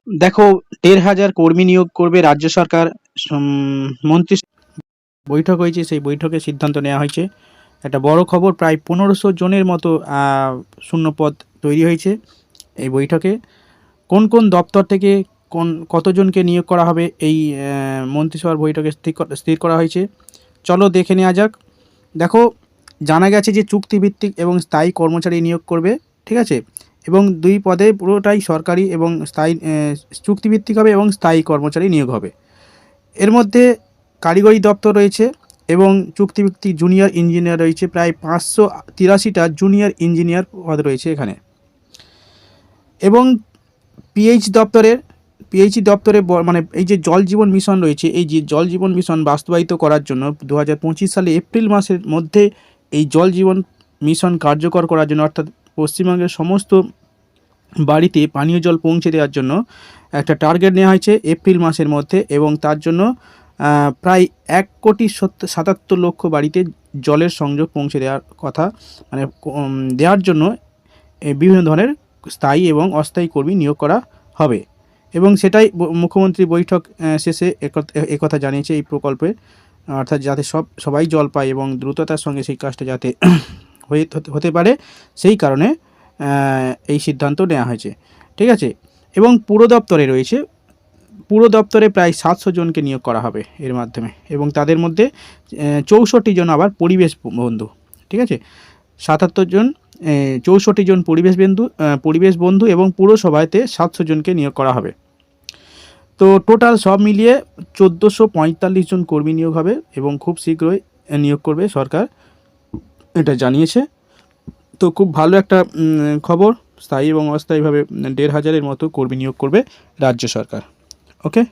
দেখো, ১,৫০০ কর্মী নিয়োগ করবে রাজ্য সরকার। মন্ত্রী বৈঠক হয়েছে, সেই বৈঠকে সিদ্ধান্ত নেওয়া হয়েছে। একটা বড় খবর, প্রায় ১৫০০ জনের মতো শূন্যপদ তৈরি হয়েছে এই বৈঠকে। কোন কোন দপ্তর থেকে কতজনকে নিয়োগ করা হবে এই মন্ত্রিসভার বৈঠকে স্থির করা হয়েছে। চলো দেখে নেওয়া যাক। দেখো, জানা গেছে যে চুক্তিভিত্তিক এবং স্থায়ী কর্মচারী নিয়োগ করবে, ঠিক আছে, এবং ২ পদে পুরোটাই সরকারি এবং স্থায়ী চুক্তিভিত্তিক হবে এবং স্থায়ী কর্মচারী নিয়োগ হবে। এর মধ্যে কারিগরি দপ্তর রয়েছে এবং চুক্তিভিত্তিক জুনিয়র ইঞ্জিনিয়ার রয়েছে, প্রায় ৫৮৩টা জুনিয়র ইঞ্জিনিয়ার পদ রয়েছে এখানে। এবং পিএইচই দপ্তরে মানে এই যে জল জীবন মিশন রয়েছে, এই যে জল জীবন মিশন বাস্তবায়িত করার জন্য ২০২৫ সালে এপ্রিল মাসের মধ্যে এই জল জীবন মিশন কার্যকর করার জন্য, অর্থাৎ পশ্চিমবঙ্গের সমস্ত বাড়িতে পানীয় জল পৌঁছে দেওয়ার জন্য একটা টার্গেট নেওয়া হয়েছে এপ্রিল মাসের মধ্যে। এবং তার জন্য প্রায় ১,৭৭,০০,০০০ বাড়িতে জলের সংযোগ পৌঁছে দেওয়ার কথা, মানে দেওয়ার জন্য বিভিন্ন ধরনের স্থায়ী এবং অস্থায়ী কর্মী নিয়োগ করা হবে। এবং সেটাই মুখ্যমন্ত্রী বৈঠক শেষে একথা জানিয়েছে এই প্রকল্পে, অর্থাৎ যাতে সবাই জল পায় এবং দ্রুততার সঙ্গে সেই কাজটা যাতে হতে পারে, সেই কারণে এই সিদ্ধান্ত নেওয়া হয়েছে, ঠিক আছে। এবং পুরো দপ্তরে প্রায় ৭০০ জনকে নিয়োগ করা হবে এর মাধ্যমে। এবং তাদের মধ্যে ৬৪ জন আবার পরিবেশ বন্ধু, ঠিক আছে। ৭৭ জন, ৬৪ জন পরিবেশ বন্ধু এবং পুরসভাতে ৭০০ জনকে নিয়োগ করা হবে। তো টোটাল সব মিলিয়ে ১৪৪৫ জন কর্মী নিয়োগ হবে এবং খুব শীঘ্রই নিয়োগ করবে সরকার, এটা জানিয়েছে। তো খুব ভালো একটা খবর, স্থায়ী এবং অস্থায়ীভাবে ১,৫০০-এর মতো কর্মী নিয়োগ করবে রাজ্য সরকার। ওকে।